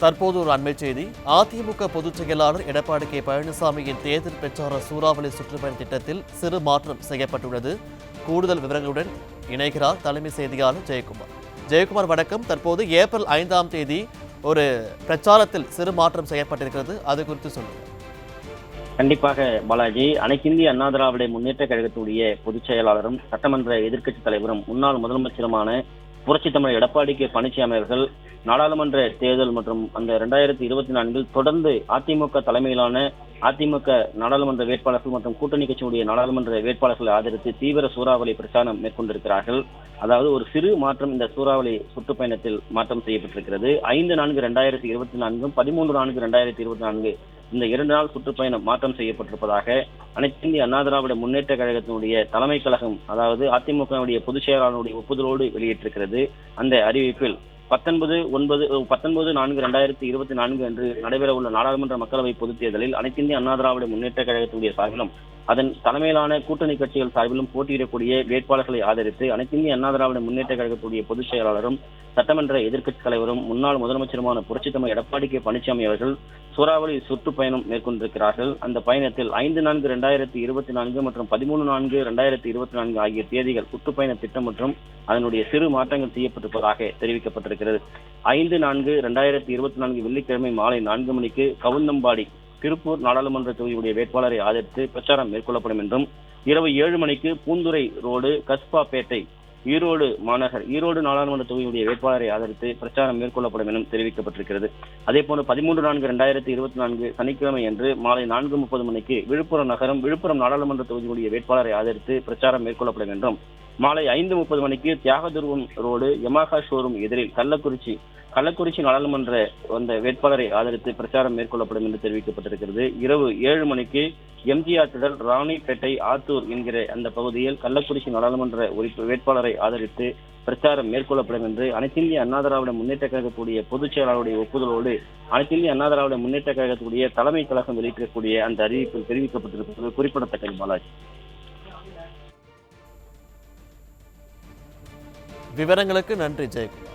தற்போது ஒரு அண்மை செய்தி. அதிமுக பொதுச் செயலாளர் எடப்பாடி கே பழனிசாமியின் தேர்தல் பிரச்சார சூறாவளி சுற்றுப்பயண திட்டத்தில் சிறு மாற்றம் செய்யப்பட்டுள்ளது. கூடுதல் விவரங்களுடன் இணைகிறார் தலைமை செய்தியாளர் ஜெயக்குமார். ஜெயக்குமார் வணக்கம். தற்போது ஏப்ரல் 5ஆம் தேதி ஒரு பிரச்சாரத்தில் சிறு மாற்றம் செய்யப்பட்டிருக்கிறது, அது குறித்து சொல்லுங்கள். கண்டிப்பாக பாலாஜி, அனைத்திந்திய அண்ணா திராவிட முன்னேற்ற கழகத்துடைய பொதுச் செயலாளரும் சட்டமன்ற எதிர்க்கட்சித் தலைவரும் முன்னாள் முதலமைச்சருமான புரட்சித் தமிழர் எடப்பாடி கே பழனிசாமி அவர்கள் நாடாளுமன்ற தேர்தல் மற்றும் அந்த 2024 தொடர்ந்து அதிமுக தலைமையிலான அதிமுக நாடாளுமன்ற வேட்பாளர்கள் மற்றும் கூட்டணி கட்சியுடைய நாடாளுமன்ற வேட்பாளர்களை ஆதரித்து தீவிர சூறாவளி பிரச்சாரம் மேற்கொண்டிருக்கிறார்கள். அதாவது ஒரு சிறு மாற்றம் இந்த சூறாவளி சுற்றுப்பயணத்தில் மாற்றம் செய்யப்பட்டிருக்கிறது. 5/4/2024 13/4/2024 இந்த 2 நாள் சுற்றுப்பயணம் மாற்றம் செய்யப்பட்டிருப்பதாக அனைத்து இந்திய அண்ணா திராவிட முன்னேற்ற கழகத்தினுடைய தலைமை கழகம், அதாவது அதிமுகவுடைய பொதுச் செயலாளருடைய ஒப்புதலோடு வெளியிட்டிருக்கிறது. அந்த அறிவிப்பில் 19/4/2024 அன்று நடைபெறவுள்ள நாடாளுமன்ற மக்களவை பொதுத் தேர்தலில் அனைத்து இந்திய அண்ணா திராவிட முன்னேற்ற கழகத்தினுடைய சார்பிலும் அதன் தலைமையிலான கூட்டணி கட்சிகள் சார்பிலும் போட்டியிடக்கூடிய வேட்பாளர்களை ஆதரித்து அனைத்து இந்திய அண்ணா திராவிட முன்னேற்ற கழகத்துடைய பொதுச் செயலாளரும் சட்டமன்ற எதிர்க்கட்சித் தலைவரும் முன்னாள் முதலமைச்சருமான புரட்சித் தமிழர் எடப்பாடி கே பழனிசாமி அவர்கள் சூறாவளி சுற்றுப்பயணம் மேற்கொண்டிருக்கிறார்கள். அந்த பயணத்தில் 5/4/2024 மற்றும் 13/4/2024 ஆகிய தேதிகள் சுற்றுப்பயண திட்டம் மற்றும் அதனுடைய சிறு மாற்றங்கள் செய்யப்பட்டிருப்பதாக தெரிவிக்கப்பட்டிருக்கிறது. 5/4/2024 வெள்ளிக்கிழமை மாலை 4 மணிக்கு கவுந்தம்பாடி திருப்பூர் நாடாளுமன்ற தொகுதியுடைய வேட்பாளரை ஆதரித்து பிரச்சாரம் மேற்கொள்ளப்படும் என்றும், இரவு 7 மணிக்கு பூந்துறை ரோடு கஸ்பாபேட்டை ஈரோடு மாநகர் ஈரோடு நாடாளுமன்ற தொகுதியுடைய வேட்பாளரை ஆதரித்து பிரச்சாரம் மேற்கொள்ளப்படும் எனவும் தெரிவிக்கப்பட்டிருக்கிறது. அதேபோன்று 13/4/2024 சனிக்கிழமை அன்று மாலை 4:30 மணிக்கு விழுப்புரம் நகரம் விழுப்புரம் நாடாளுமன்ற தொகுதியுடைய வேட்பாளரை ஆதரித்து பிரச்சாரம் மேற்கொள்ளப்படும் என்றும், மாலை 5:30 மணிக்கு தியாகதுருவம் ரோடு யமஹா ஷோரூம் எதிரில் கள்ளக்குறிச்சி நாடாளுமன்ற அந்த வேட்பாளரை ஆதரித்து பிரச்சாரம் மேற்கொள்ளப்படும் என்று தெரிவிக்கப்பட்டிருக்கிறது. இரவு 7 மணிக்கு எம்ஜிஆர் திடல் ராணிப்பேட்டை ஆத்தூர் என்கிற அந்த பகுதியில் கள்ளக்குறிச்சி நாடாளுமன்ற வேட்பாளரை ஆதரித்து பிரச்சாரம் மேற்கொள்ளப்படும் என்று அனைத்திந்திய அண்ணா திராவிட முன்னேற்ற கழகத்துடைய பொதுச் செயலாளருடைய ஒப்புதலோடு அனைத்திந்திய அண்ணா திராவிட முன்னேற்ற கழகத்துடைய தலைமை கழகம் வெளியிட்டிருக்கக்கூடிய அந்த அறிவிப்பில் தெரிவிக்கப்பட்டிருப்பது குறிப்பிடத்தக்கது. பாலாஜி, விவரங்களுக்கு நன்றி ஜெயக்குமார்.